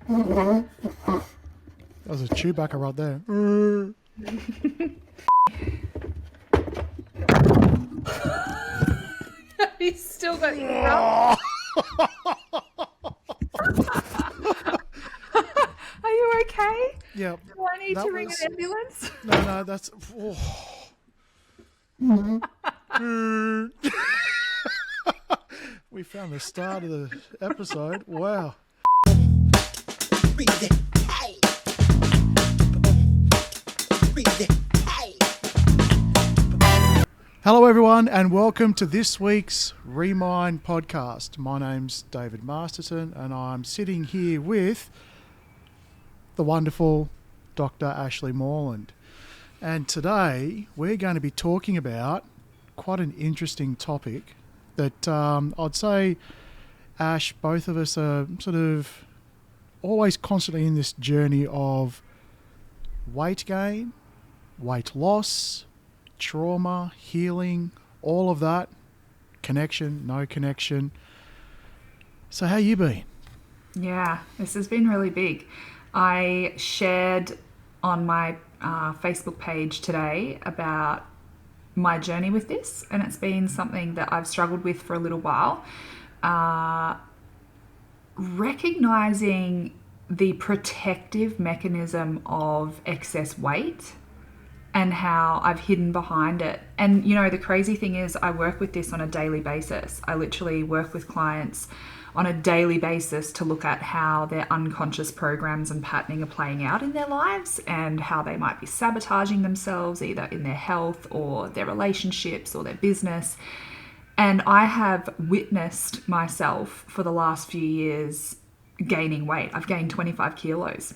That was a Chewbacca right there. He's still got erupt. Are you okay? Yeah. Do I need to ring an ambulance? No, that's... We found the start of the episode. Wow. Hello everyone and welcome to this week's Remind podcast. My name's David Masterton and I'm sitting here with the wonderful Dr. Ashleigh Moreland. And today we're going to be talking about quite an interesting topic that I'd say, Ash, both of us are sort of always constantly in this journey of weight gain, weight loss, trauma, healing, all of that, connection, no connection. So how you been? Yeah, this has been really big. I shared on my Facebook page today about my journey with this, and it's been something that I've struggled with for a little while. Recognizing the protective mechanism of excess weight and how I've hidden behind it. And, you know, the crazy thing is I work with this on a daily basis. I literally work with clients on a daily basis to look at how their unconscious programs and patterning are playing out in their lives and how they might be sabotaging themselves either in their health or their relationships or their business. And I have witnessed myself for the last few years gaining weight. I've gained 25 kilos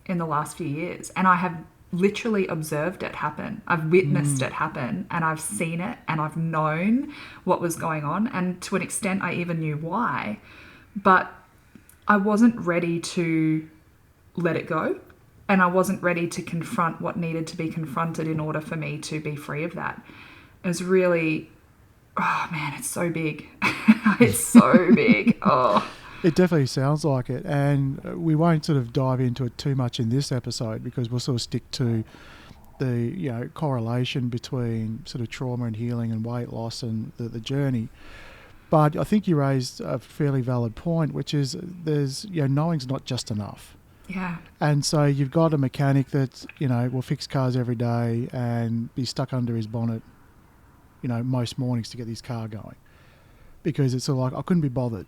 in the last few years, and I have literally observed it happen. I've witnessed it happen, and I've seen it, and I've known what was going on, and to an extent I even knew why, but I wasn't ready to let it go, and I wasn't ready to confront what needed to be confronted in order for me to be free of that. It was really, oh man, it's so big. It's so big. Oh. It definitely sounds like it, and we won't sort of dive into it too much in this episode because we'll sort of stick to the correlation between sort of trauma and healing and weight loss and the journey. But I think you raised a fairly valid point, which is there's knowing's not just enough. Yeah. And so you've got a mechanic that will fix cars every day and be stuck under his bonnet, most mornings to get his car going because it's sort of like I couldn't be bothered.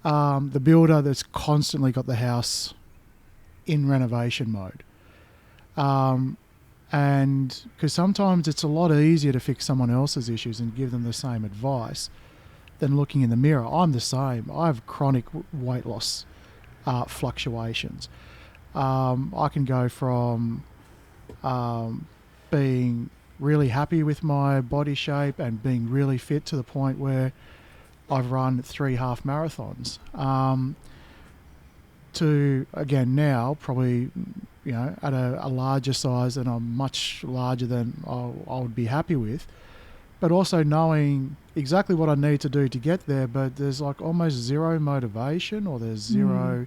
The builder that's constantly got the house in renovation mode. And because sometimes it's a lot easier to fix someone else's issues and give them the same advice than looking in the mirror. I'm the same. I have chronic weight loss fluctuations. I can go from being really happy with my body shape and being really fit to the point where I've run 3 half marathons, to again now probably at a larger size and I'm much larger than I would be happy with, but also knowing exactly what I need to do to get there, but there's like almost zero motivation or there's zero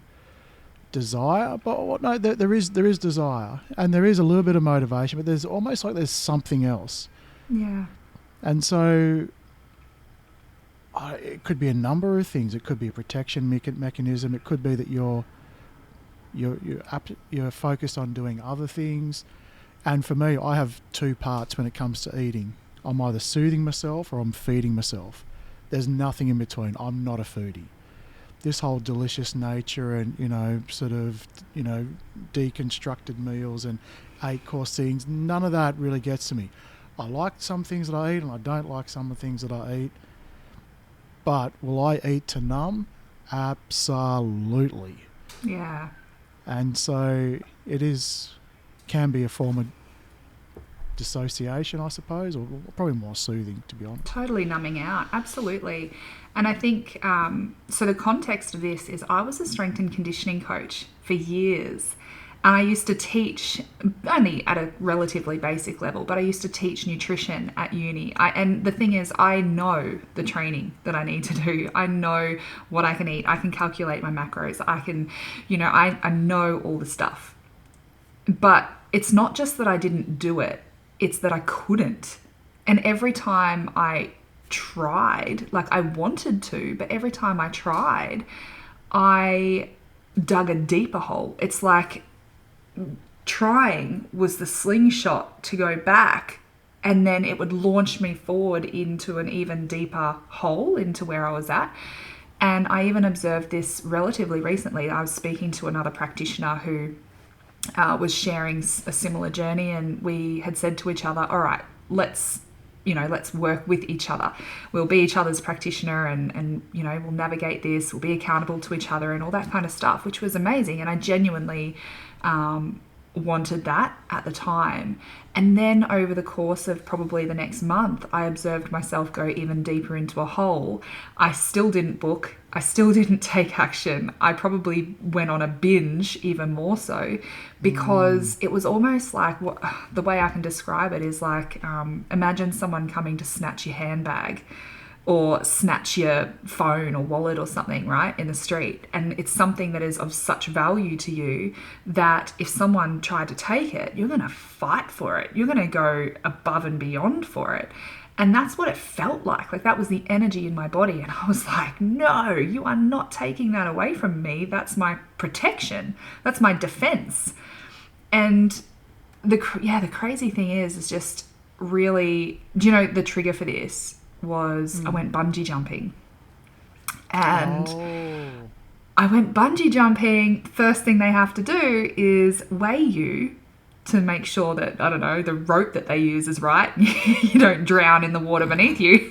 desire. But no, there is desire and there is a little bit of motivation, but there's almost like there's something else. Yeah. And so it could be a number of things. It could be a protection mechanism. It could be that you're focused on doing other things. And for me, I have 2 parts when it comes to eating. I'm either soothing myself or I'm feeding myself. There's nothing in between. I'm not a foodie. This whole delicious nature and deconstructed meals and 8-course things, none of that really gets to me. I like some things that I eat and I don't like some of the things that I eat. But will I eat to numb? Absolutely. Yeah. And so it can be a form of dissociation, I suppose, or probably more soothing, to be honest. Totally numbing out. Absolutely. And I think, so the context of this is I was a strength and conditioning coach for years. And I used to teach, only at a relatively basic level, but I used to teach nutrition at uni. And the thing is, I know the training that I need to do. I know what I can eat. I can calculate my macros. I can, I know all the stuff. But it's not just that I didn't do it, it's that I couldn't. And every time I tried, like I wanted to, but every time I tried, I dug a deeper hole. It's like trying was the slingshot to go back, and then it would launch me forward into an even deeper hole into where I was at. And I even observed this relatively recently. I was speaking to another practitioner who was sharing a similar journey, and we had said to each other, all right, let's work with each other. We'll be each other's practitioner, and we'll navigate this. We'll be accountable to each other and all that kind of stuff, which was amazing. And I genuinely wanted that at the time. And then over the course of probably the next month, I observed myself go even deeper into a hole. I still didn't book. I still didn't take action. I probably went on a binge even more so, because it was almost like, the way I can describe it is like, imagine someone coming to snatch your handbag or snatch your phone or wallet or something, right, in the street. And it's something that is of such value to you that if someone tried to take it, you're going to fight for it. You're going to go above and beyond for it. And that's what it felt like. Like, that was the energy in my body. And I was like, no, you are not taking that away from me. That's my protection. That's my defense. And the crazy thing is just really, the trigger for this was I went bungee jumping. And I went bungee jumping. First thing they have to do is weigh you to make sure that, I don't know, the rope that they use is right. You don't drown in the water beneath you.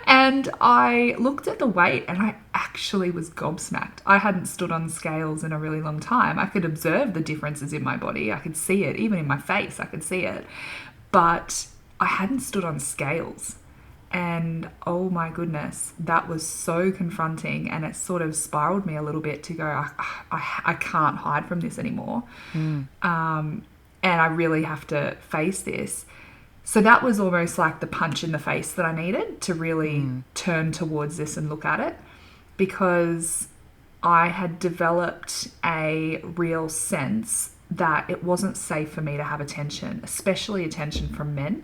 And I looked at the weight and I actually was gobsmacked. I hadn't stood on scales in a really long time. I could observe the differences in my body. I could see it. Even in my face, I could see it. But I hadn't stood on scales. And oh my goodness, that was so confronting, and it sort of spiraled me a little bit to go, I can't hide from this anymore. And I really have to face this. So that was almost like the punch in the face that I needed to really turn towards this and look at it, because I had developed a real sense that it wasn't safe for me to have attention, especially attention from men.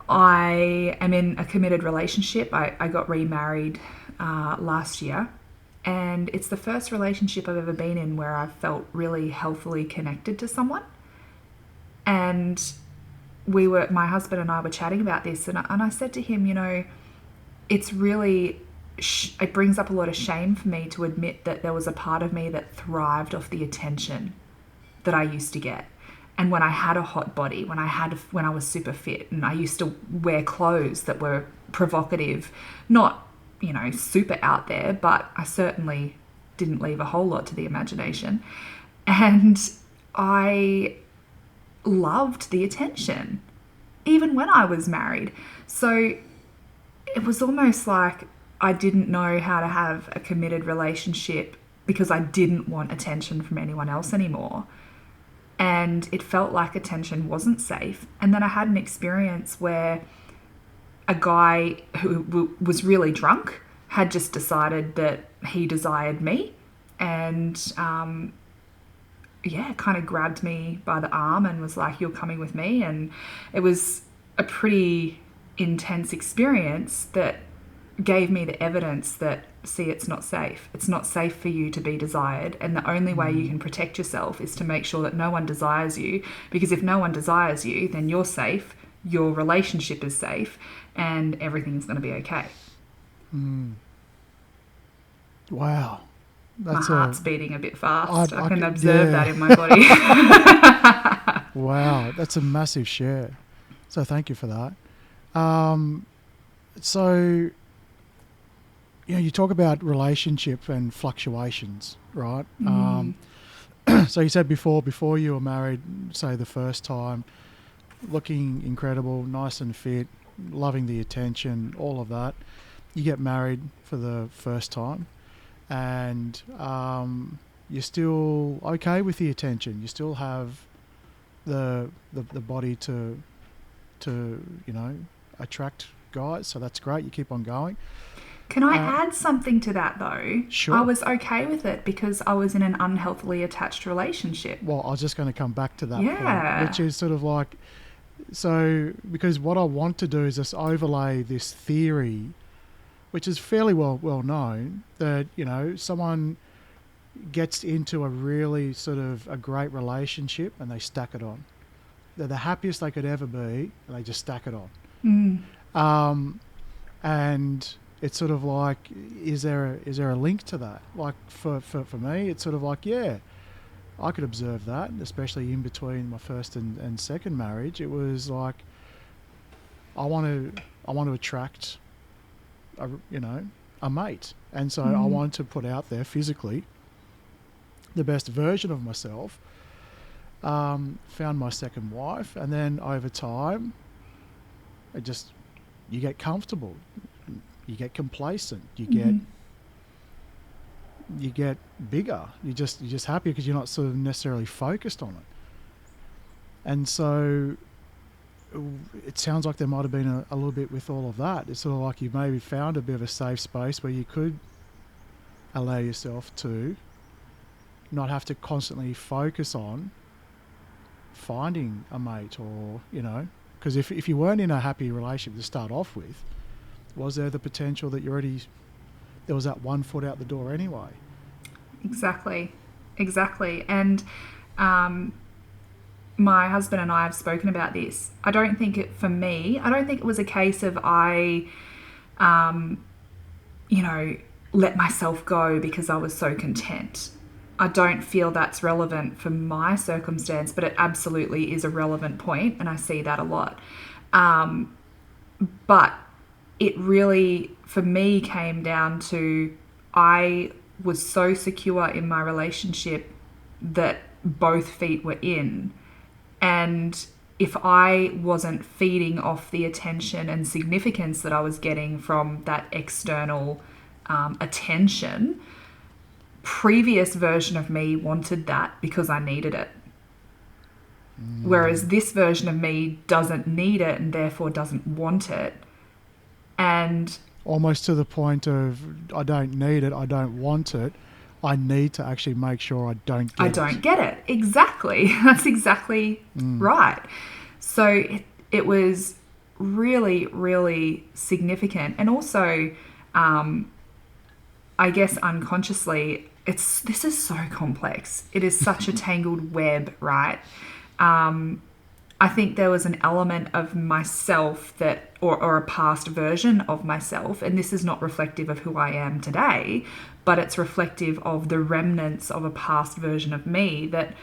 I am in a committed relationship. I got remarried last year, and it's the first relationship I've ever been in where I've felt really healthily connected to someone. And my husband and I were chatting about this, and I said to him, it's really, it brings up a lot of shame for me to admit that there was a part of me that thrived off the attention that I used to get. And when I had a hot body, when I was super fit, and I used to wear clothes that were provocative, not, super out there, but I certainly didn't leave a whole lot to the imagination. And I loved the attention, even when I was married. So it was almost like I didn't know how to have a committed relationship because I didn't want attention from anyone else anymore. And it felt like attention wasn't safe. And then I had an experience where a guy who was really drunk had just decided that he desired me, and kind of grabbed me by the arm and was like, you're coming with me. And it was a pretty intense experience that gave me the evidence that, see, it's not safe. It's not safe for you to be desired. And the only way you can protect yourself is to make sure that no one desires you. Because if no one desires you, then you're safe, your relationship is safe, and everything's going to be okay. Wow. My heart's beating a bit fast. I can observe that in my body. Wow. That's a massive share. So thank you for that. So, you talk about relationship and fluctuations, right? So you said before you were married, say the first time, looking incredible, nice and fit, loving the attention, all of that. You get married for the first time. and you're still okay with the attention. You still have the body to attract guys, so that's great. You keep on going. Can I add something to that though? Sure. I was okay with it because I was in an unhealthily attached relationship. Well, I was just going to come back to that Yeah. point, which is sort of like, so because what I want to do is just overlay this theory, which is fairly well known, that someone gets into a really sort of a great relationship and they stack it on. They're the happiest they could ever be, and they just stack it on. And it's sort of like, is there a link to that? Like for me, it's sort of like, yeah, I could observe that, especially in between my first and second marriage. It was like, I want to attract a mate, and so I want to put out there physically the best version of myself. Found my second wife, and then over time, you get comfortable, you get complacent, you get bigger. You're just happy because you're not sort of necessarily focused on it. And so it sounds like there might have been a little bit with all of that. It's sort of like you maybe found a bit of a safe space where you could allow yourself to not have to constantly focus on finding a mate, or because if you weren't in a happy relationship to start off with, was there the potential that there was that one foot out the door anyway? Exactly. And my husband and I have spoken about this. I don't think it was a case of I let myself go because I was so content. I don't feel that's relevant for my circumstance, but it absolutely is a relevant point, and I see that a lot. But it really, for me, came down to I was so secure in my relationship that both feet were in. And if I wasn't feeding off the attention and significance that I was getting from that external attention, previous version of me wanted that because I needed it. Whereas this version of me doesn't need it and therefore doesn't want it. And almost to the point of, I don't need it, I don't want it, I need to actually make sure I don't get it. Exactly. That's exactly right. So it was really, really significant. And also, I guess unconsciously, this is so complex. It is such a tangled web, right? I think there was an element of myself that, or a past version of myself, and this is not reflective of who I am today, but it's reflective of the remnants of a past version of me that,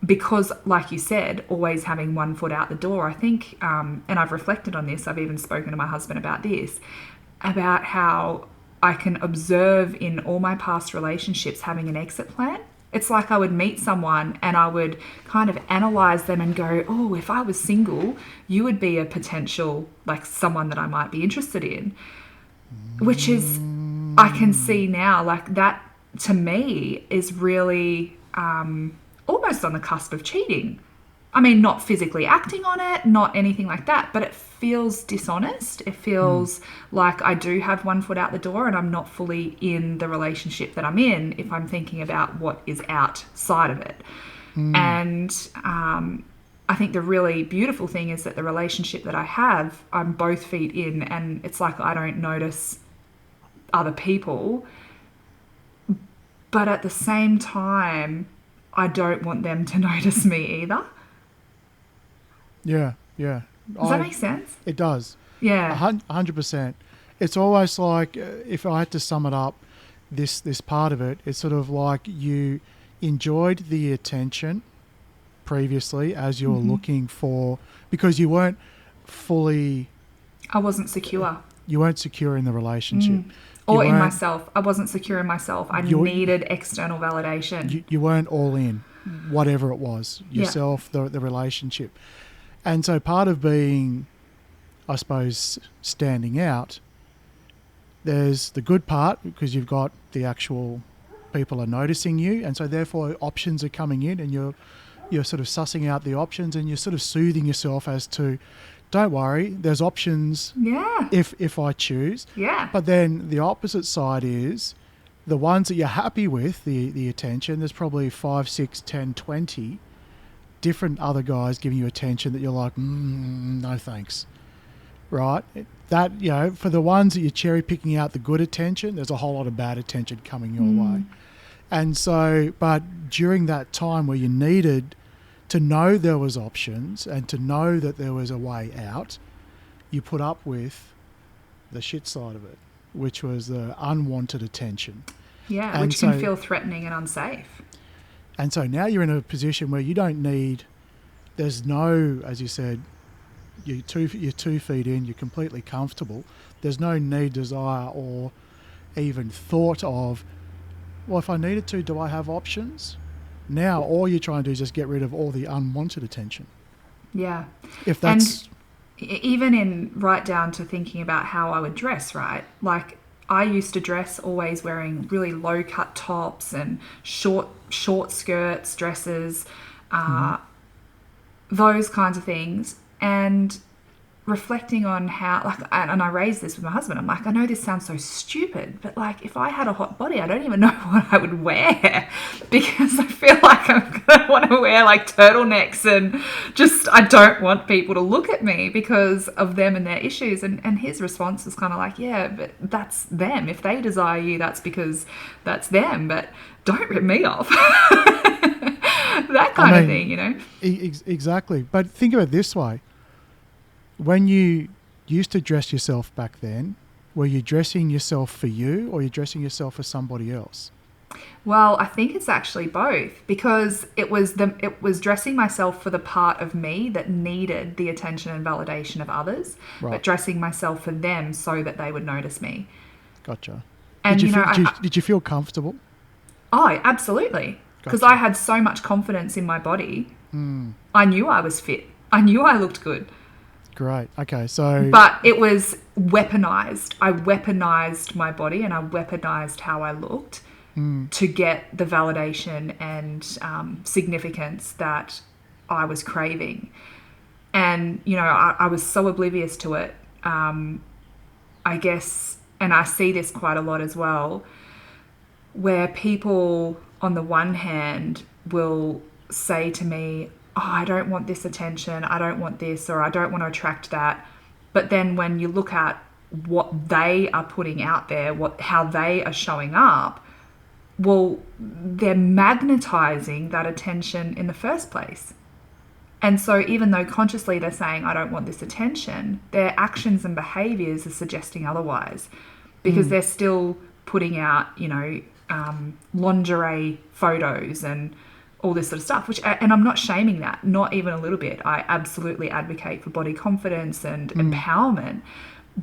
because, like you said, always having one foot out the door, I think, and I've reflected on this, I've even spoken to my husband about this, about how I can observe in all my past relationships having an exit plan. It's like I would meet someone and I would kind of analyze them and go, oh, if I was single, you would be a potential, like someone that I might be interested in, which is, I can see now, like that to me is really almost on the cusp of cheating. I mean, not physically acting on it, not anything like that, but it feels dishonest. It feels like I do have one foot out the door and I'm not fully in the relationship that I'm in if I'm thinking about what is outside of it. And I think the really beautiful thing is that the relationship that I have, I'm both feet in, and it's like I don't notice other people. But at the same time, I don't want them to notice me either. Yeah. Does that make sense? It does. Yeah. 100%. It's always like, if I had to sum it up, this part of it, it's sort of like you enjoyed the attention previously as you were looking for, because you weren't fully... I wasn't secure. You weren't secure in the relationship. Or in myself. I wasn't secure in myself. I needed external validation. You weren't all in, whatever it was, yourself, the relationship. And so part of being, I suppose, standing out there's the good part because you've got the actual people are noticing you, and so therefore options are coming in, and you're sort of sussing out the options, and you're sort of soothing yourself as to, don't worry, there's options Yeah. if I choose. Yeah. But then the opposite side is the ones that you're happy with, the attention, there's probably 5, 6, 10, 20 different other guys giving you attention that you're like, no thanks. Right? That, for the ones that you're cherry picking out the good attention, there's a whole lot of bad attention coming your way. And so, but during that time where you needed to know there was options and to know that there was a way out, you put up with the shit side of it, which was the unwanted attention. Yeah, And which can feel threatening and unsafe. And so now you're in a position where you don't need, there's no, as you said, you're 2 feet in, you're completely comfortable. There's no need, desire, or even thought of, well, if I needed to, do I have options? Now all you're trying to do is just get rid of all the unwanted attention. Yeah. If that's... And even in right down to thinking about how I would dress, right? Like, I used to dress always wearing really low cut tops and short skirts, dresses, those kinds of things. And reflecting on how, like, and I raised this with my husband, I'm like, I know this sounds so stupid, but like, if I had a hot body, I don't even know what I would wear, because I feel like I'm gonna want to wear like turtlenecks, and just, I don't want people to look at me because of them and their issues. And his response was kind of like, yeah, but that's them. If they desire you, that's because that's them, but don't rip me off. That kind of thing, Exactly. But think of it this way. When you used to dress yourself back then, were you dressing yourself for you, or you dressing yourself for somebody else? Well, I think it's actually both, because it was dressing myself for the part of me that needed the attention and validation of others, right, but dressing myself for them so that they would notice me. Gotcha. And did you feel comfortable? Oh, absolutely. Because Gotcha. I had so much confidence in my body. I knew I was fit. I knew I looked good. Great. Okay, so... But it was weaponized. I weaponized my body, and I weaponized how I looked to get the validation and significance that I was craving. And, I was so oblivious to it. I guess, and I see this quite a lot as well, where people, on the one hand, will say to me, oh, I don't want this attention, I don't want this, or I don't want to attract that. But then when you look at what they are putting out there, how they are showing up, well, they're magnetizing that attention in the first place. And so even though consciously they're saying, I don't want this attention, their actions and behaviors are suggesting otherwise, because they're still putting out, lingerie photos and all this sort of stuff, and I'm not shaming that, not even a little bit. I absolutely advocate for body confidence and empowerment.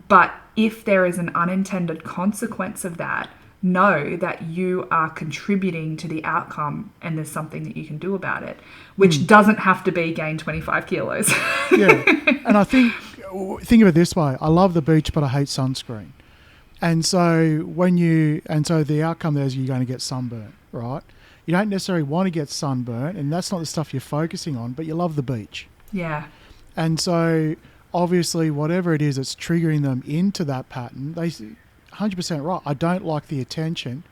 But if there is an unintended consequence of that, know that you are contributing to the outcome, and there's something that you can do about it, which doesn't have to be gain 25 kilos. Yeah. And I think of it this way. I love the beach, but I hate sunscreen. And so the outcome there is you're going to get sunburnt, right? You don't necessarily want to get sunburnt, and that's not the stuff you're focusing on, but you love the beach. Yeah. And so obviously whatever it is that's triggering them into that pattern, they 100% right. I don't like the attention,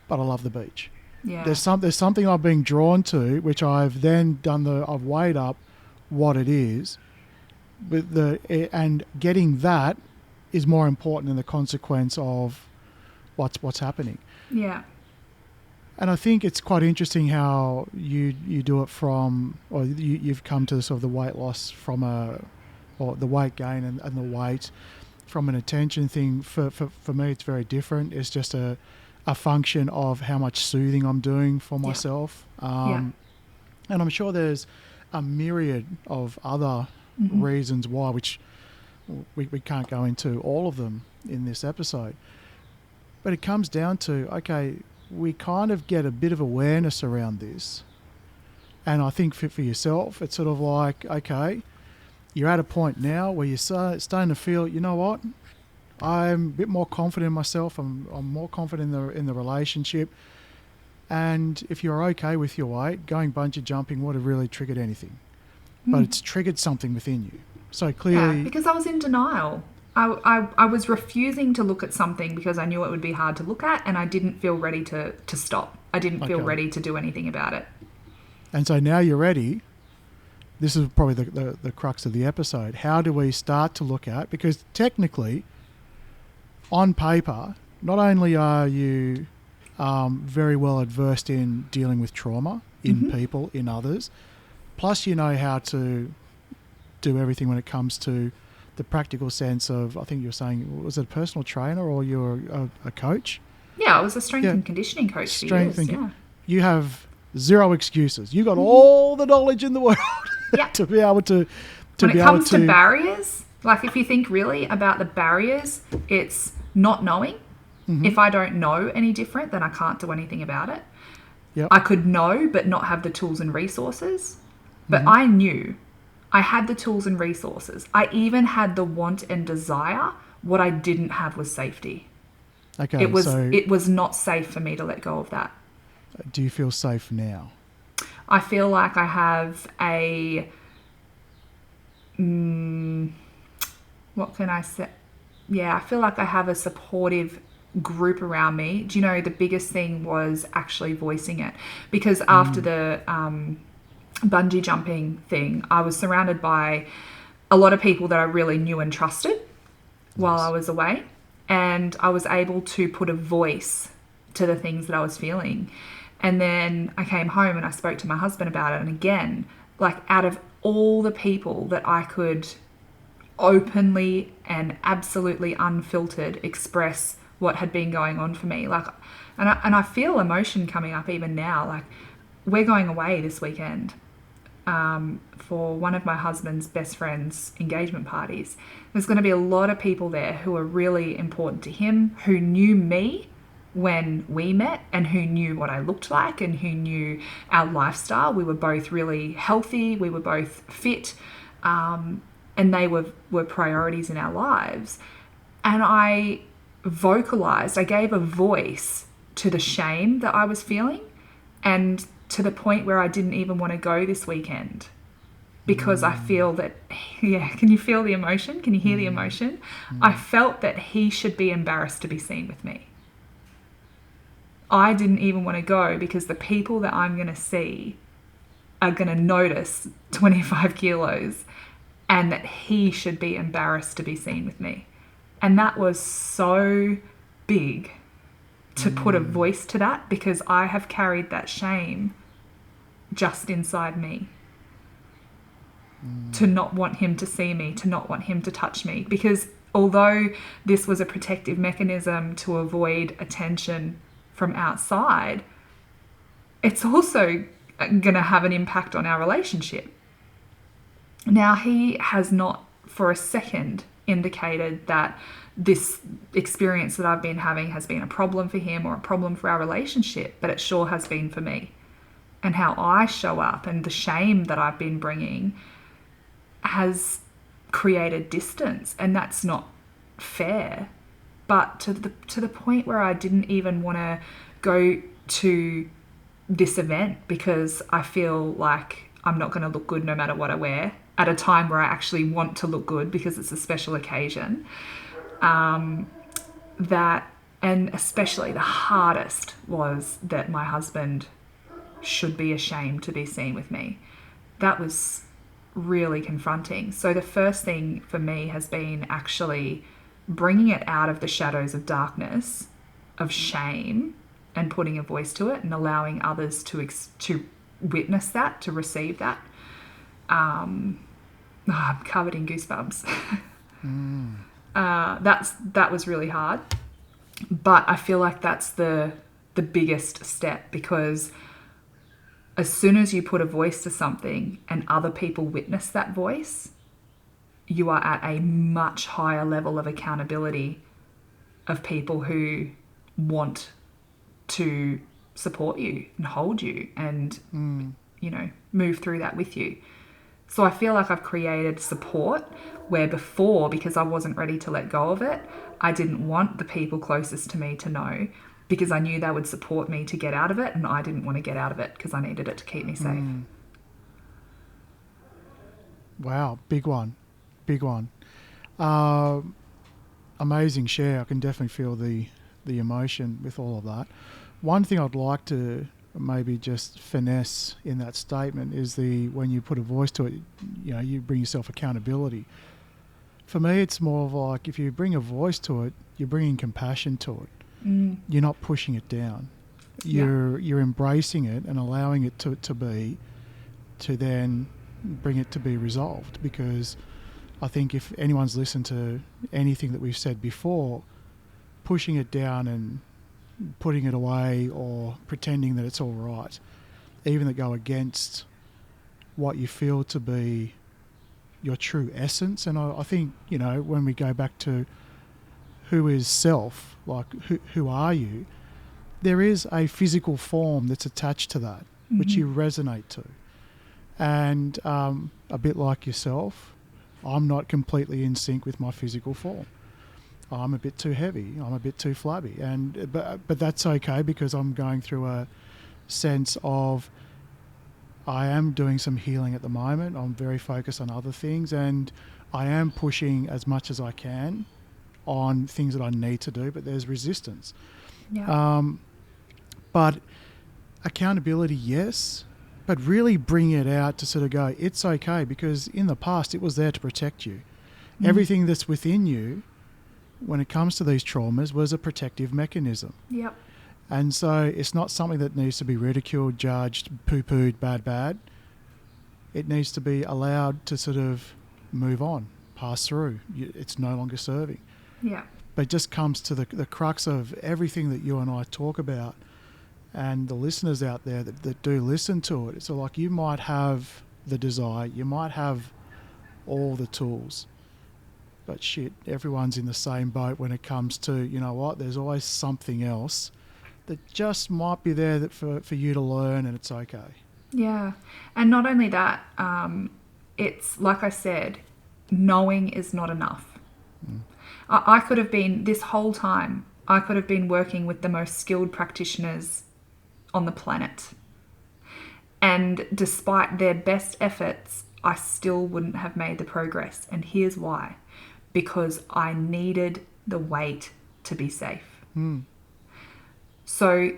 but I love the beach. Yeah. There's something I'm being drawn to, which I've then I've weighed up what it is, and getting that is more important than the consequence of what's happening. Yeah. And I think it's quite interesting how you do it you've come to sort of the weight loss or the weight gain and the weight from an attention thing. For me, it's very different. It's just a function of how much soothing I'm doing for myself. And I'm sure there's a myriad of other reasons why, which we can't go into all of them in this episode. But it comes down to, okay, we kind of get a bit of awareness around this. And I think for yourself, it's sort of like, okay, you're at a point now where you're starting to feel, you know what? I'm a bit more confident in myself. I'm more confident in the relationship. And if you're okay with your weight, going bungee jumping would have really triggered anything. But it's triggered something within you. So clearly... Yeah, because I was in denial. I was refusing to look at something because I knew it would be hard to look at, and I didn't feel ready to stop. I didn't feel ready to do anything about it. And so now you're ready. This is probably the crux of the episode. How do we start to look at... Because technically, on paper, not only are you very well adversed in dealing with trauma in people, in others, plus you know how to do everything when it comes to the practical sense of, I think you were saying, was it a personal trainer or you're a coach? Yeah, I was a strength and conditioning coach for years. You have zero excuses. You got all the knowledge in the world to be able to when it comes to barriers, like if you think really about the barriers, it's not knowing. If I don't know any different, then I can't do anything about it. Yep. I could know but not have the tools and resources. But I knew I had the tools and resources. I even had the want and desire. What I didn't have was safety. Okay, it was not safe for me to let go of that. Do you feel safe now? I feel like I have what can I say? Yeah, I feel like I have a supportive group around me. Do you know, the biggest thing was actually voicing it, because after the bungee jumping thing, I was surrounded by a lot of people that I really knew and trusted while I was away, and I was able to put a voice to the things that I was feeling. And then I came home and I spoke to my husband about it, and again, like out of all the people that I could openly and absolutely unfiltered express what had been going on for me, like, and I feel emotion coming up even now. Like, we're going away this weekend for one of my husband's best friend's engagement parties. There's going to be a lot of people there who are really important to him, who knew me when we met and who knew what I looked like and who knew our lifestyle. We were both really healthy. We were both fit. And they were priorities in our lives. And I gave a voice to the shame that I was feeling, and to the point where I didn't even want to go this weekend because I feel that, can you feel the emotion? Can you hear the emotion? I felt that he should be embarrassed to be seen with me. I didn't even want to go because the people that I'm going to see are going to notice 25 kilos, and that he should be embarrassed to be seen with me. And that was so big to put a voice to that, because I have carried that shame just inside me. To not want him to see me, to not want him to touch me. Because although this was a protective mechanism to avoid attention from outside, it's also going to have an impact on our relationship. Now, he has not for a second indicated that this experience that I've been having has been a problem for him or a problem for our relationship, but it sure has been for me. And how I show up and the shame that I've been bringing has created distance, and that's not fair. But to the point where I didn't even want to go to this event because I feel like I'm not going to look good no matter what I wear, at a time where I actually want to look good because it's a special occasion. That, and especially the hardest was that my husband should be ashamed to be seen with me. That was really confronting. So the first thing for me has been actually bringing it out of the shadows of darkness, of shame, and putting a voice to it and allowing others to witness that, to receive that. I'm covered in goosebumps. That was really hard, but I feel like that's the biggest step, because as soon as you put a voice to something and other people witness that voice, you are at a much higher level of accountability of people who want to support you and hold you and, move through that with you. So I feel like I've created support where before, because I wasn't ready to let go of it, I didn't want the people closest to me to know because I knew they would support me to get out of it, and I didn't want to get out of it because I needed it to keep me safe. Wow, big one. Big one. Amazing share. I can definitely feel the emotion with all of that. One thing I'd like to maybe just finesse in that statement is when you put a voice to it, you bring yourself accountability. For me, it's more of like if you bring a voice to it, you're bringing compassion to it. You're not pushing it down. You're embracing it and allowing it to then bring it to be resolved. Because I think if anyone's listened to anything that we've said before, pushing it down and putting it away or pretending that it's all right, even that go against what you feel to be your true essence. And I think, when we go back to who is self, like who are you, there is a physical form that's attached to that, which you resonate to. And a bit like yourself, I'm not completely in sync with my physical form. I'm a bit too heavy. I'm a bit too flabby. But that's okay, because I'm going through a sense of I am doing some healing at the moment. I'm very focused on other things, and I am pushing as much as I can on things that I need to do, but there's resistance. Yeah. But accountability, yes, but really bring it out to sort of go, it's okay, because in the past it was there to protect you. Everything that's within you, when it comes to these traumas, was a protective mechanism. Yep. And so it's not something that needs to be ridiculed, judged, poo-pooed, bad. It needs to be allowed to sort of move on, pass through. It's no longer serving. Yeah. But it just comes to the crux of everything that you and I talk about, and the listeners out there that do listen to it. So like, you might have the desire, you might have all the tools, but shit, everyone's in the same boat when it comes to, there's always something else that just might be there for you to learn, and it's okay. Yeah. And not only that, it's like I said, knowing is not enough. I could have been, this whole time, I could have been working with the most skilled practitioners on the planet. And despite their best efforts, I still wouldn't have made the progress. And here's why. Because I needed the weight to be safe. So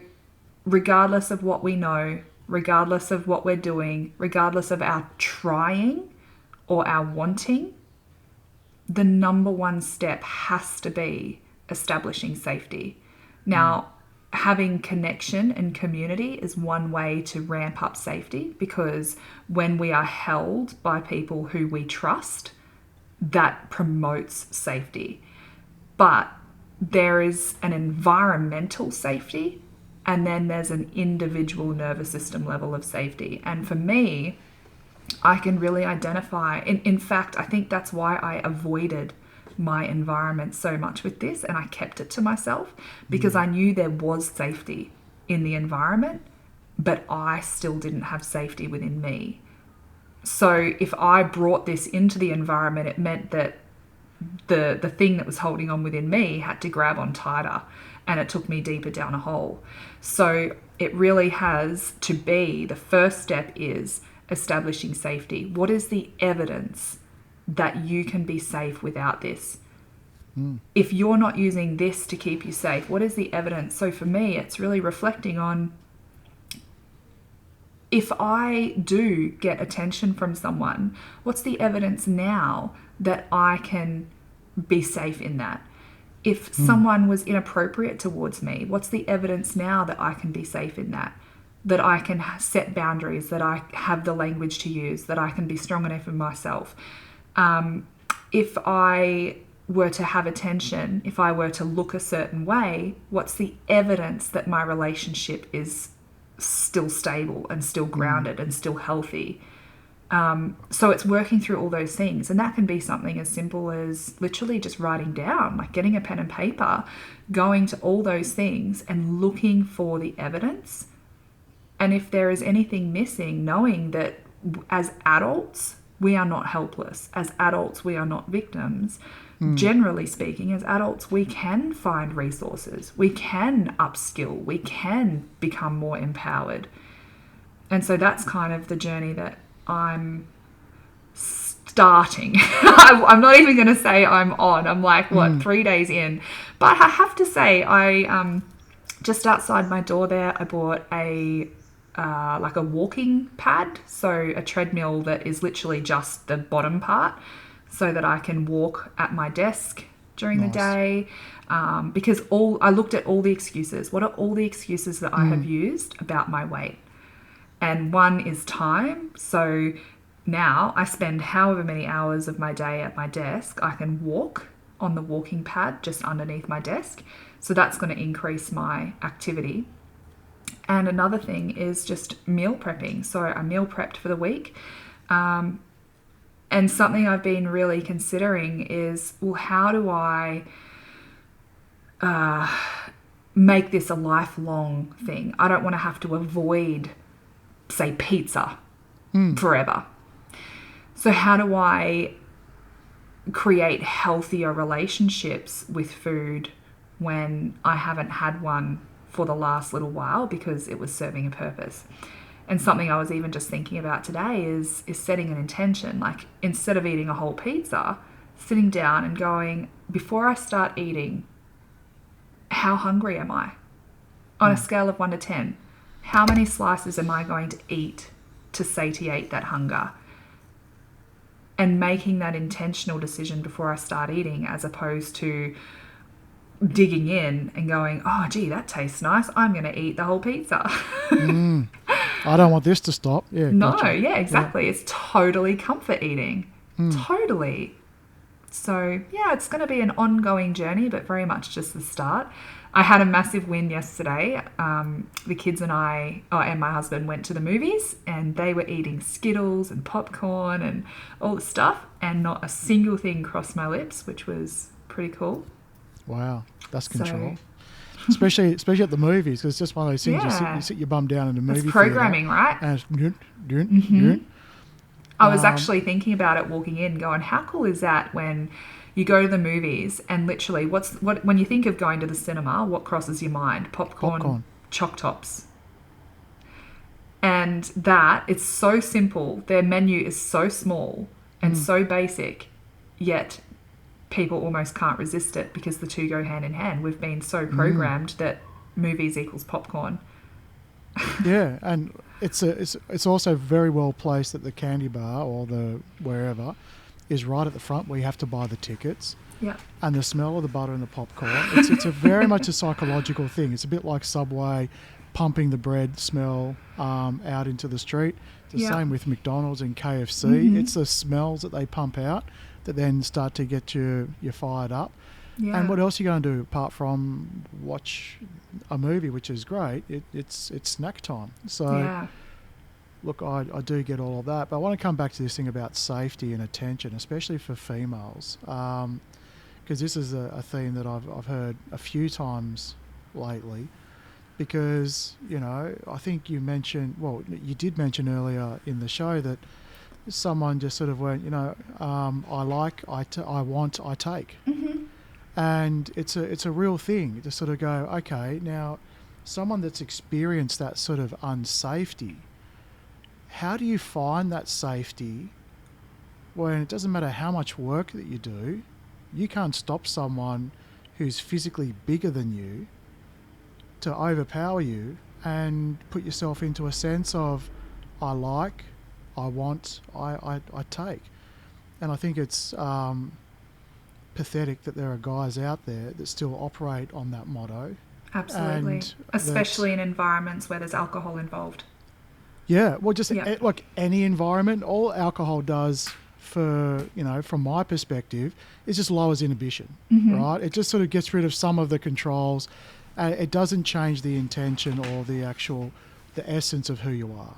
regardless of what we know, regardless of what we're doing, regardless of our trying or our wanting, the number one step has to be establishing safety. Now, having connection and community is one way to ramp up safety, because when we are held by people who we trust, that promotes safety. But there is an environmental safety, and then there's an individual nervous system level of safety. And for me, I can really identify, in fact, I think that's why I avoided my environment so much with this, and I kept it to myself, because I knew there was safety in the environment, but I still didn't have safety within me. So if I brought this into the environment, it meant that the thing that was holding on within me had to grab on tighter, and it took me deeper down a hole. So it really has to be, the first step is establishing safety. What is the evidence that you can be safe without this? If you're not using this to keep you safe, what is the evidence? So for me, it's really reflecting on, if I do get attention from someone, what's the evidence now that I can be safe in that? If someone was inappropriate towards me, what's the evidence now that I can be safe in that? That I can set boundaries, that I have the language to use, that I can be strong enough in myself. If I were to have attention, if I were to look a certain way, what's the evidence that my relationship is still stable and still grounded and still healthy? So it's working through all those things. And that can be something as simple as literally just writing down, like getting a pen and paper, going to all those things and looking for the evidence. And if there is anything missing, knowing that as adults, we are not helpless. As adults, we are not victims. Generally speaking, as adults, we can find resources. We can upskill. We can become more empowered. And so that's kind of the journey that I'm starting. I'm not even going to say I'm on. I'm like, 3 days in. But I have to say, I just outside my door there, I bought a like a walking pad, so a treadmill that is literally just the bottom part, so that I can walk at my desk during the day. Because I looked at all the excuses. What are all the excuses that I have used about my weight? And one is time. So now I spend however many hours of my day at my desk, I can walk on the walking pad just underneath my desk. So that's going to increase my activity. And another thing is just meal prepping. So I meal prepped for the week. And something I've been really considering is, well, how do I make this a lifelong thing? I don't want to have to avoid, say, pizza forever. So how do I create healthier relationships with food when I haven't had one for the last little while because it was serving a purpose? And something I was even just thinking about today is setting an intention. Like, instead of eating a whole pizza, sitting down and going, before I start eating, how hungry am I? On a scale of 1 to 10, how many slices am I going to eat to satiate that hunger? And making that intentional decision before I start eating, as opposed to digging in and going, oh, gee, that tastes nice, I'm going to eat the whole pizza. I don't want this to stop. Yeah, No, gotcha. yeah, exactly. Yeah. It's totally comfort eating. Totally. So, yeah, it's going to be an ongoing journey, but very much just the start. I had a massive win yesterday. The kids and I, and my husband, went to the movies, and they were eating Skittles and popcorn and all the stuff, and not a single thing crossed my lips, which was pretty cool. Wow, that's control. Especially at the movies, because it's just one of those things. You sit your bum down in the movie theatre. It's programming, right? And I was actually thinking about it walking in, going, how cool is that when you go to the movies and literally when you think of going to the cinema, what crosses your mind? Popcorn. Choc tops. And that, it's so simple. Their menu is so small and so basic, yet people almost can't resist it because the two go hand in hand. We've been so programmed that movies equals popcorn. Yeah, and it's also very well placed that the candy bar or the wherever is right at the front where you have to buy the tickets. Yeah. And the smell of the butter and the popcorn, it's a very much a psychological thing. It's a bit like Subway pumping the bread smell out into the street. It's the same with McDonald's and KFC. It's the smells that they pump out that then start to get you fired up. Yeah. And what else are you going to do apart from watch a movie, which is great? It's snack time. So, look, I do get all of that. But I want to come back to this thing about safety and attention, especially for females, because this is a theme that I've heard a few times lately. Because, I think you did mention earlier in the show that someone just sort of went, I like, I want, I take. And it's a real thing to sort of go, okay, now someone that's experienced that sort of unsafety, how do you find that safety when it doesn't matter how much work that you do, you can't stop someone who's physically bigger than you to overpower you and put yourself into a sense of I like, I want, I take. And I think it's pathetic that there are guys out there that still operate on that motto. Absolutely. And especially in environments where there's alcohol involved. Yeah, well, just like any environment, all alcohol does for, from my perspective, is just lowers inhibition, right? It just sort of gets rid of some of the controls. It doesn't change the intention or the essence of who you are.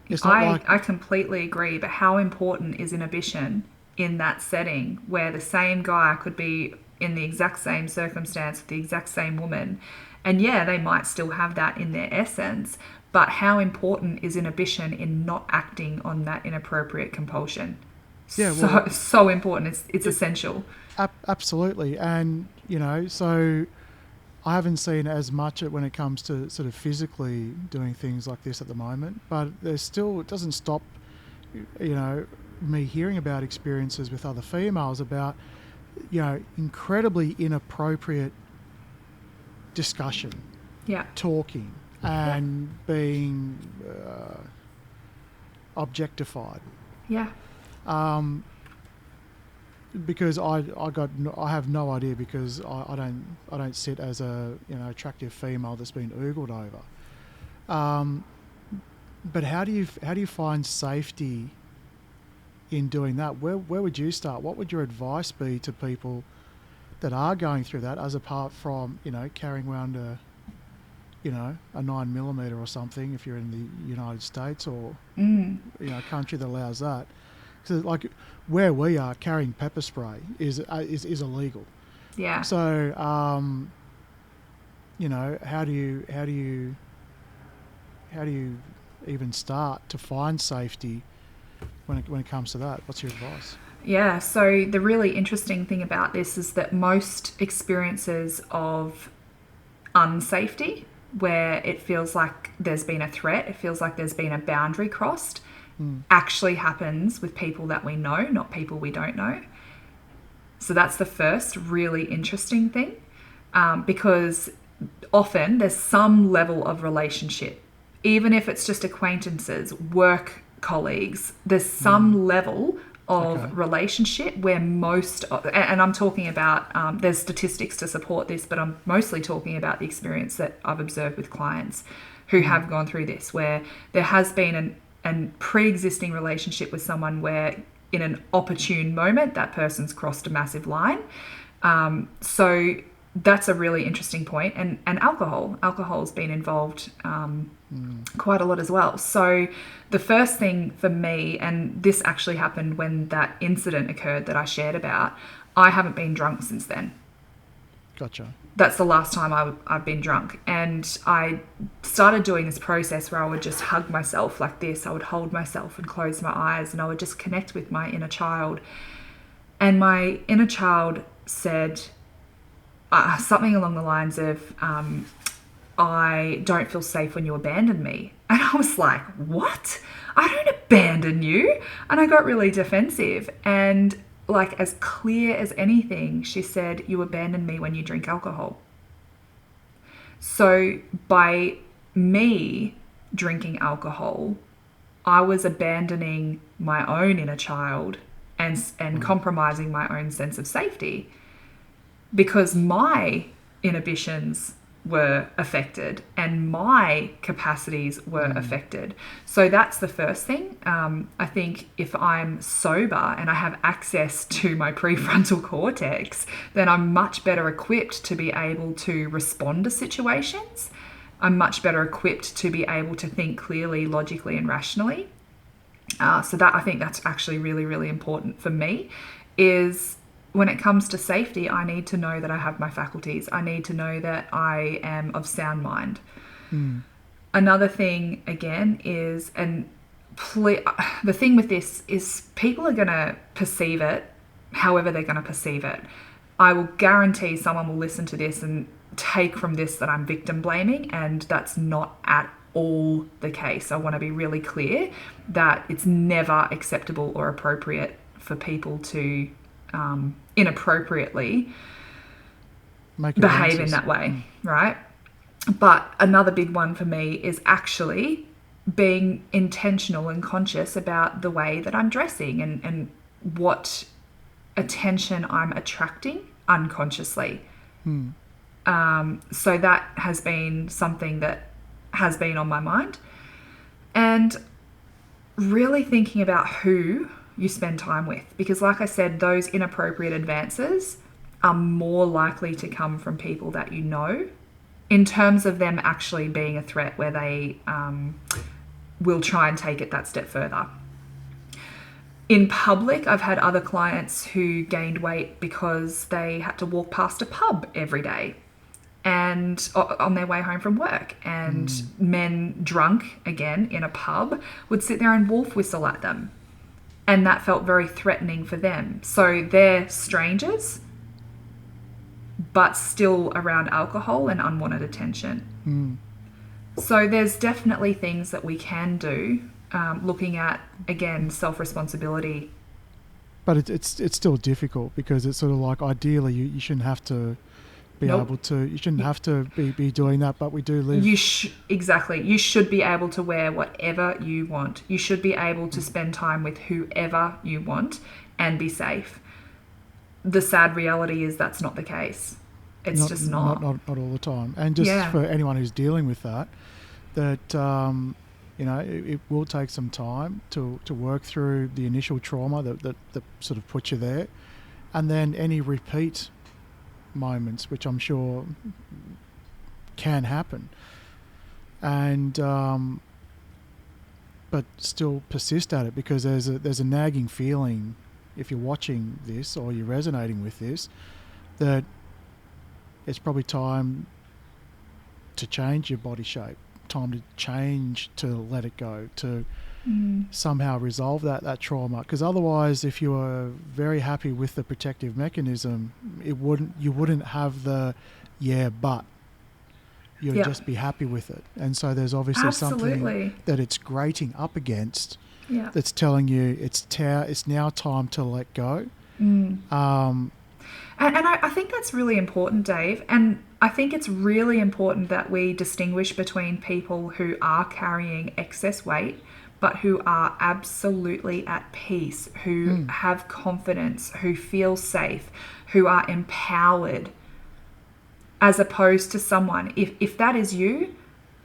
It's not I completely agree, but how important is inhibition in that setting where the same guy could be in the exact same circumstance with the exact same woman, and they might still have that in their essence, but how important is inhibition in not acting on that inappropriate compulsion? Yeah, So important. It's essential. Absolutely. And, so I haven't seen as much when it comes to sort of physically doing things like this at the moment, but there's still, it doesn't stop, me hearing about experiences with other females about, incredibly inappropriate discussion, Yeah. talking, and being objectified. Yeah. Because I have no idea, because I don't sit as a attractive female that's been oogled over. But how do you find safety in doing that? Where would you start? What would your advice be to people that are going through that, as apart from carrying around a 9mm or something if you're in the United States or a country that allows that? So like where we are, carrying pepper spray is illegal. Yeah. So how do you even start to find safety when it comes to that? What's your advice? Yeah, so the really interesting thing about this is that most experiences of unsafety, where it feels like there's been a threat, it feels like there's been a boundary crossed, actually happens with people that we know, not people we don't know. So that's the first really interesting thing, because often there's some level of relationship, even if it's just acquaintances, work colleagues, there's some level of relationship where most, and I'm talking about, there's statistics to support this, but I'm mostly talking about the experience that I've observed with clients who have gone through this, where there has been a pre-existing relationship with someone where in an opportune moment, that person's crossed a massive line. So that's a really interesting point. And alcohol's been involved quite a lot as well. So the first thing for me, and this actually happened when that incident occurred that I shared about, I haven't been drunk since then. Gotcha. That's the last time I've been drunk. And I started doing this process where I would just hug myself like this. I would hold myself and close my eyes, and I would just connect with my inner child. And my inner child said something along the lines of, I don't feel safe when you abandon me. And I was like, what? I don't abandon you. And I got really defensive. And like as clear as anything, she said, you abandon me when you drink alcohol. So by me drinking alcohol, I was abandoning my own inner child and compromising my own sense of safety, because my inhibitions were affected and my capacities were affected. So that's the first thing. I think if I'm sober and I have access to my prefrontal cortex, then I'm much better equipped to be able to respond to situations. I'm much better equipped to be able to think clearly, logically, and rationally. So that, I think that's actually really, really important for me, is when it comes to safety, I need to know that I have my faculties. I need to know that I am of sound mind. Another thing, again, is, the thing with this is people are going to perceive it however they're going to perceive it. I will guarantee someone will listen to this and take from this that I'm victim blaming, and that's not at all the case. I want to be really clear that it's never acceptable or appropriate for people to inappropriately behave in that way, right? But another big one for me is actually being intentional and conscious about the way that I'm dressing and what attention I'm attracting unconsciously. So that has been something that has been on my mind. And really thinking about who you spend time with, because like I said, those inappropriate advances are more likely to come from people that you know, in terms of them actually being a threat where they will try and take it that step further. In public, I've had other clients who gained weight because they had to walk past a pub every day and on their way home from work, and men drunk again in a pub would sit there and wolf whistle at them. And that felt very threatening for them. So they're strangers, but still around alcohol and unwanted attention. So there's definitely things that we can do, looking at, again, self-responsibility. But it's still difficult because it's sort of like ideally you shouldn't have to be able to, you shouldn't have to be doing that, but we do live. Exactly. You should be able to wear whatever you want. You should be able to spend time with whoever you want and be safe. The sad reality is that's not the case. It's just not. Not all the time. And just for anyone who's dealing with that, it will take some time to work through the initial trauma that sort of put you there, and then any repeat moments, which I'm sure can happen, and but still persist at it, because there's a nagging feeling, if you're watching this or you're resonating with this, that it's probably time to change your body shape, time to change, to let it go, to somehow resolve that trauma. Because otherwise, if you were very happy with the protective mechanism, you wouldn't have the but you'd just be happy with it. And so there's obviously something that it's grating up against that's telling you it's now time to let go. And I think that's really important, Dave. And I think it's really important that we distinguish between people who are carrying excess weight, but who are absolutely at peace, who have confidence, who feel safe, who are empowered, as opposed to someone, if that is you,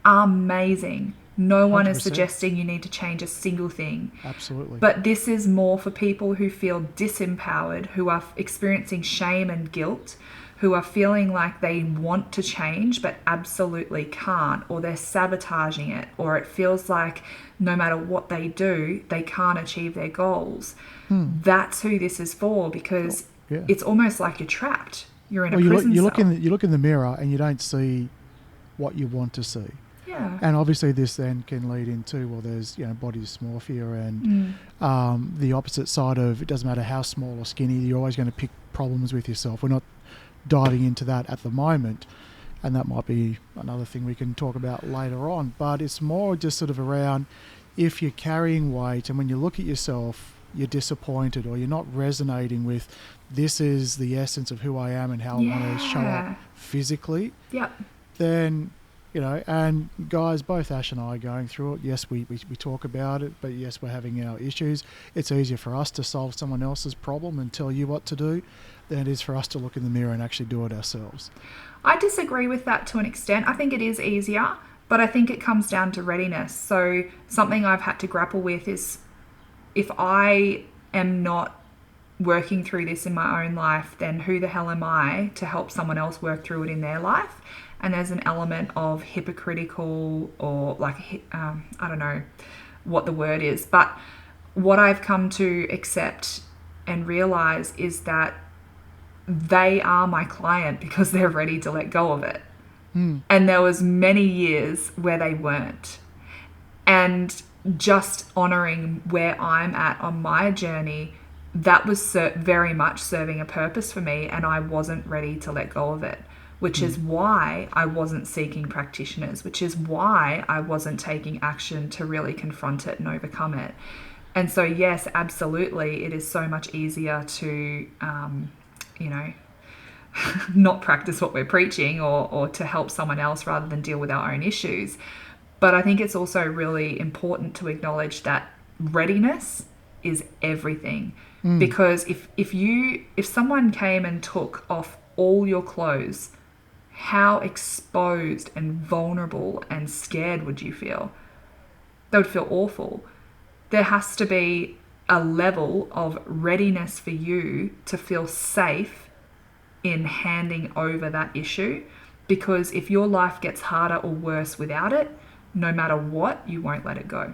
amazing. No one 100%. Is suggesting you need to change a single thing. Absolutely. But this is more for people who feel disempowered, who are experiencing shame and guilt, who are feeling like they want to change but absolutely can't, or they're sabotaging it, or it feels like no matter what they do, they can't achieve their goals. That's who this is for, because it's almost like you're trapped. You're in a prison cell. You look in the mirror and you don't see what you want to see. Yeah. And obviously this then can lead into, there's, body dysmorphia and the opposite side of, it doesn't matter how small or skinny, you're always going to pick problems with yourself. We're not diving into that at the moment, and that might be another thing we can talk about later on. But it's more just sort of around, if you're carrying weight and when you look at yourself, you're disappointed, or you're not resonating with, this is the essence of who I am and how I want to show up physically, then... and guys, both Ash and I are going through it. Yes, we talk about it, but yes, we're having our issues. It's easier for us to solve someone else's problem and tell you what to do than it is for us to look in the mirror and actually do it ourselves. I disagree with that to an extent. I think it is easier, but I think it comes down to readiness. So something I've had to grapple with is, if I am not working through this in my own life, then who the hell am I to help someone else work through it in their life? And there's an element of hypocritical, or I don't know what the word is, but what I've come to accept and realize is that they are my client because they're ready to let go of it. And there was many years where they weren't. And just honoring where I'm at on my journey, that was very much serving a purpose for me, and I wasn't ready to let go of it. Which is why I wasn't seeking practitioners, which is why I wasn't taking action to really confront it and overcome it. And so, yes, absolutely, it is so much easier to, not practice what we're preaching, or to help someone else rather than deal with our own issues. But I think it's also really important to acknowledge that readiness is everything. Because if someone came and took off all your clothes, how exposed and vulnerable and scared would you feel? That would feel awful. There has to be a level of readiness for you to feel safe in handing over that issue, because if your life gets harder or worse without it, no matter what, you won't let it go.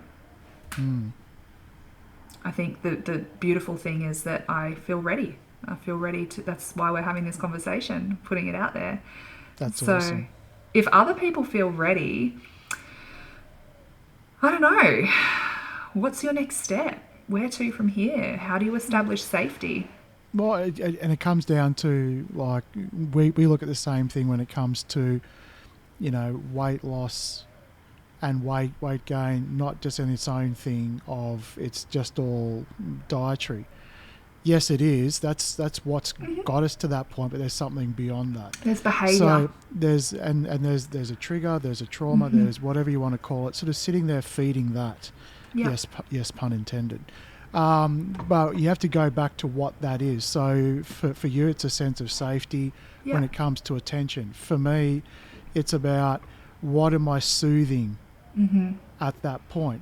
I think the beautiful thing is that I feel ready. I feel ready to, that's why we're having this conversation, putting it out there. That's awesome. If other people feel ready, I don't know, what's your next step? where to from here? How do you establish safety? Well, and it comes down to, like, we look at the same thing when it comes to, weight loss and weight gain, not just in its own thing of it's just all dietary. Yes, it is. That's what's got us to that point, but there's something beyond that. There's behaviour. So there's a trigger, there's a trauma, there's whatever you want to call it, sort of sitting there feeding that. Yep. Yes, pun intended. But you have to go back to what that is. So for you, it's a sense of safety when it comes to attention. For me, it's about what am I soothing at that point.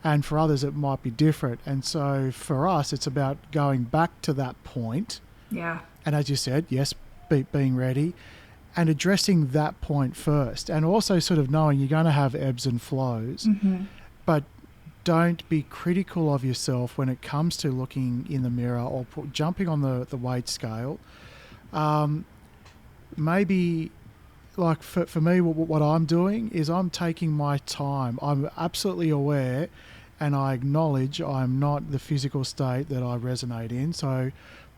And for others, it might be different. And so for us, it's about going back to that point. Yeah. And as you said, yes, being ready and addressing that point first. And also sort of knowing you're going to have ebbs and flows. But don't be critical of yourself when it comes to looking in the mirror or jumping on the weight scale. Maybe, like for me, what I'm doing is I'm taking my time. I'm absolutely aware and I acknowledge I'm not the physical state that I resonate in. So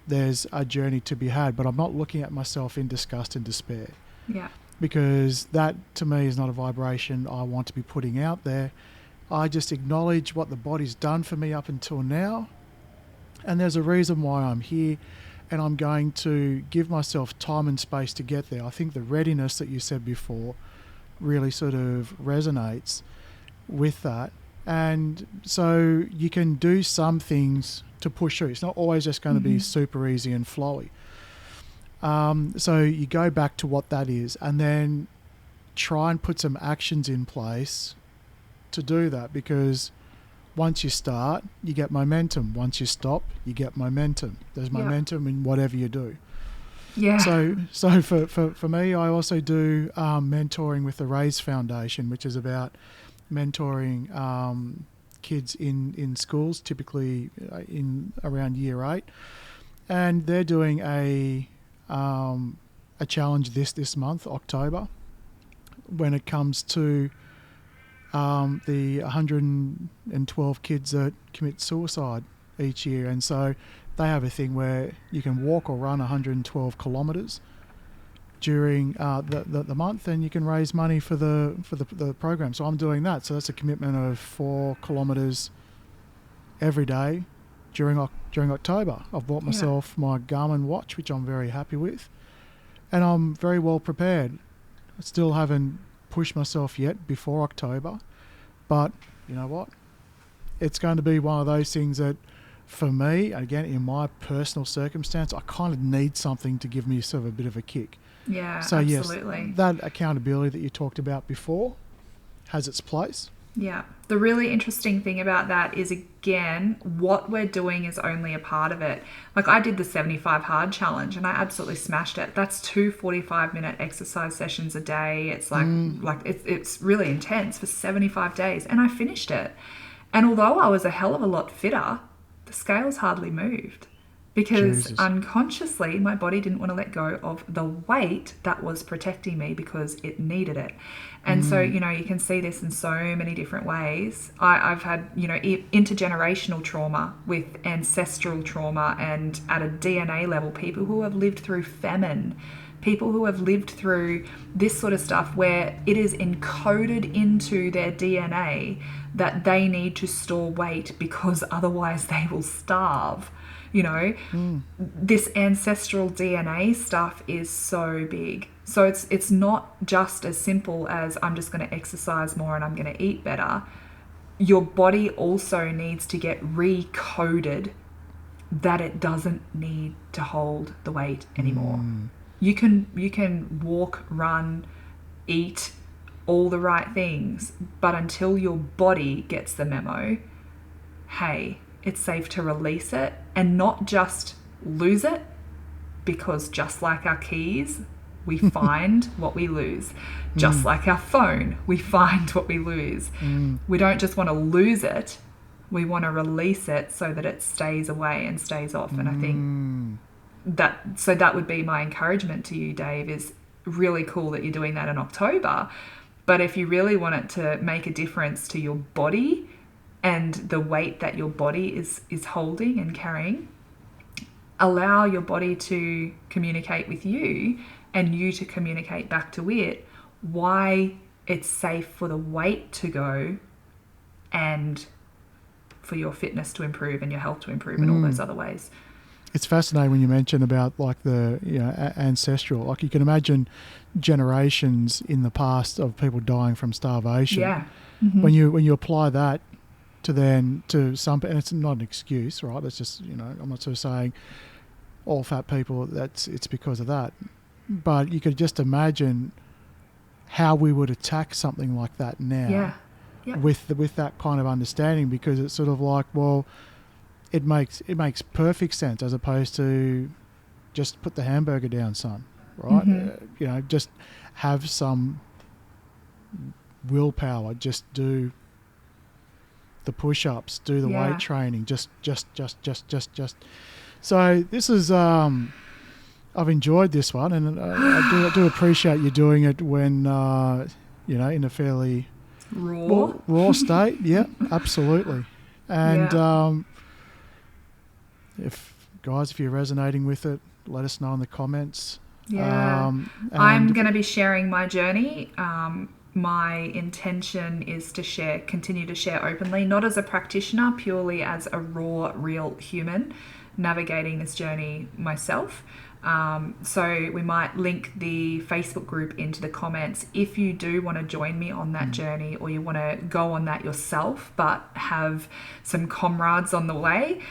there's a journey to be had, but I'm not looking at myself in disgust and despair. Yeah. Because that, to me, is not a vibration I want to be putting out there. I just acknowledge what the body's done for me up until now, and there's a reason why I'm here, and I'm going to give myself time and space to get there. I think the readiness that you said before really sort of resonates with that. And so you can do some things to push through. It's not always just going to be super easy and flowy. So you go back to what that is and then try and put some actions in place to do that, because once you start, you get momentum. Once you stop, you get momentum. There's momentum in whatever you do. Yeah. So for me, I also do mentoring with the Raise Foundation, which is about mentoring kids in schools, typically in around year 8, and they're doing a challenge this month, October, when it comes to the 112 kids that commit suicide each year. And so they have a thing where you can walk or run 112 kilometres during the month, and you can raise money for the program. So I'm doing that. So that's a commitment of 4 kilometres every day during October. I've bought myself my Garmin watch, which I'm very happy with, and I'm very well prepared. I still haven't pushed myself yet before October, but you know what? It's going to be one of those things that, for me, again, in my personal circumstance, I kind of need something to give me sort of a bit of a kick. Yeah, so absolutely. Yes, that accountability that you talked about before has its place. Yeah. The really interesting thing about that is, again, what we're doing is only a part of it. Like, I did the 75 hard challenge and I absolutely smashed it. That's 2 45-minute exercise sessions a day. It's like it's really intense for 75 days, and I finished it. And although I was a hell of a lot fitter, the scales hardly moved, because unconsciously my body didn't want to let go of the weight that was protecting me because it needed it. And so, you can see this in so many different ways. I've had, intergenerational trauma with ancestral trauma, and at a DNA level, people who have lived through famine, people who have lived through this sort of stuff where it is encoded into their DNA that they need to store weight because otherwise they will starve. This ancestral DNA stuff is so big. So it's not just as simple as I'm just going to exercise more and I'm going to eat better. Your body also needs to get recoded that it doesn't need to hold the weight anymore. You can walk, run, eat, all the right things, but until your body gets the memo, hey, it's safe to release it and not just lose it, because just like our keys, we find what we lose. Just like our phone, we find what we lose. We don't just want to lose it, we want to release it so that it stays away and stays off. And I think that would be my encouragement to you, Dave, is really cool that you're doing that in October. But if you really want it to make a difference to your body, and the weight that your body is holding and carrying. Allow your body to communicate with you and you to communicate back to it why it's safe for the weight to go and for your fitness to improve and your health to improve in all those other ways. It's fascinating when you mention about like the ancestral. Like you can imagine generations in the past of people dying from starvation. Yeah. When you apply that to some, and it's not an excuse, right? It's just, I'm not sort of saying all fat people, it's because of that. But you could just imagine how we would attack something like that now. Yeah. Yep. With that kind of understanding, because it's sort of like, well, it makes perfect sense, as opposed to just put the hamburger down, son, right? Just have some willpower, just do the push-ups, do the weight training, just. So this is, I've enjoyed this one, and I do appreciate you doing it when, in a fairly raw state. Yeah, absolutely. And if you're resonating with it, let us know in the comments. Yeah. I'm going to be sharing my journey. My intention is to continue to share openly, not as a practitioner, purely as a raw, real human navigating this journey myself. So we might link the Facebook group into the comments if you do want to join me on that journey, or you want to go on that yourself but have some comrades on the way.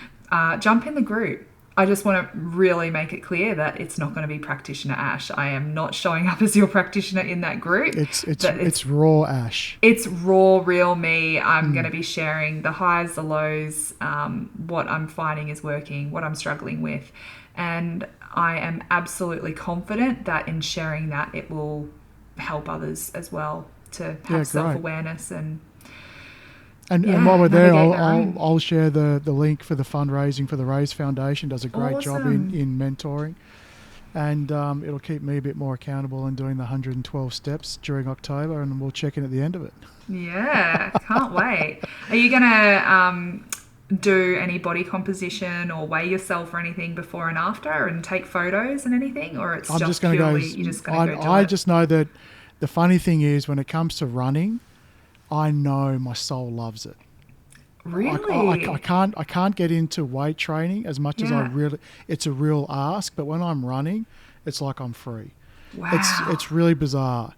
Jump in the group. I just want to really make it clear that it's not going to be practitioner Ash. I am not showing up as your practitioner in that group. It's raw Ash. It's raw, real me. I'm going to be sharing the highs, the lows, what I'm finding is working, what I'm struggling with. And I am absolutely confident that in sharing that, it will help others as well to have self-awareness and while we're there, I'll share the link for the fundraising for the Raise Foundation. Does a great job in mentoring, and it'll keep me a bit more accountable in doing the 112 steps during October, and we'll check in at the end of it. Yeah, can't wait. Are you gonna do any body composition or weigh yourself or anything before and after, and take photos and anything, or it's just going to go? You're just going to go do it? I just know that the funny thing is, when it comes to running, I know my soul loves it. Really? I can't get into weight training as much as I really. It's a real ask, but when I'm running, it's like I'm free. Wow. It's really bizarre,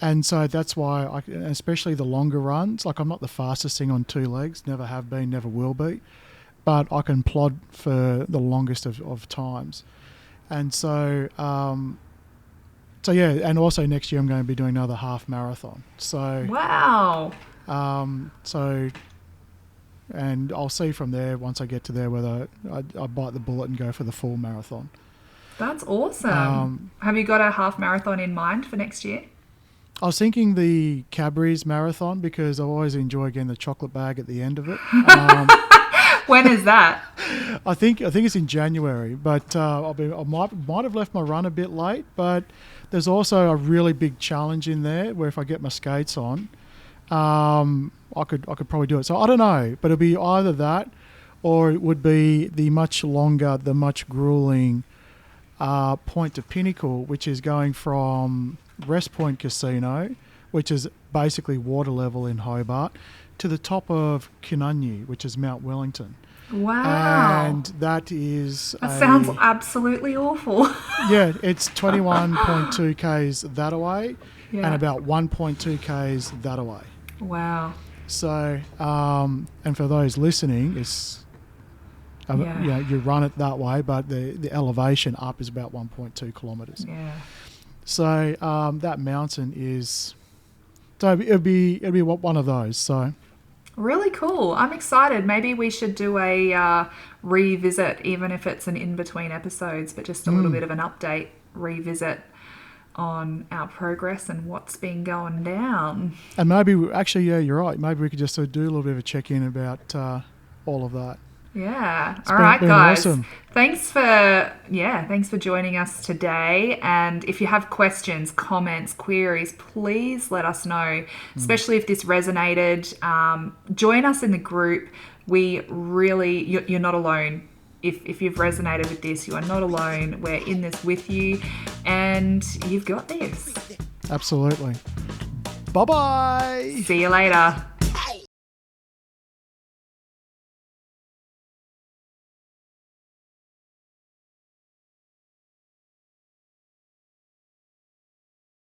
and so that's why especially the longer runs. Like, I'm not the fastest thing on two legs, never have been, never will be, but I can plod for the longest of times, and so. So yeah, and also next year I'm going to be doing another half marathon. So wow. And I'll see from there, once I get to there, whether I bite the bullet and go for the full marathon. That's awesome. Have you got a half marathon in mind for next year? I was thinking the Cadbury's marathon, because I always enjoy getting the chocolate bag at the end of it. When is that? I think it's in January, but I might have left my run a bit late. But there's also a really big challenge in there where if I get my skates on, I could probably do it. So I don't know, but it'll be either that, or it would be the much longer, the much grueling Point to Pinnacle, which is going from Rest Point Casino, which is basically water level in Hobart, to the top of Kinunyu, which is Mount Wellington. Wow. And that sounds absolutely awful. Yeah, it's 21.2 Ks that away and about 1.2 Ks that away. Wow. So, and for those listening, it's, you run it that way, but the elevation up is about 1.2 kilometres. Yeah. So that mountain is, so it'll be one of those. So. Really cool. I'm excited. Maybe we should do a revisit, even if it's an in-between episodes, but just a little bit of an update, revisit on our progress and what's been going down. And maybe, you're right. Maybe we could just do a little bit of a check-in about all of that. Yeah. All right, been guys. awesome. Thanks for joining us today. And if you have questions, comments, queries, please let us know, especially if this resonated. Join us in the group. We really, you're not alone. If you've resonated with this, you are not alone. We're in this with you, and you've got this. Absolutely. Bye-bye. See you later.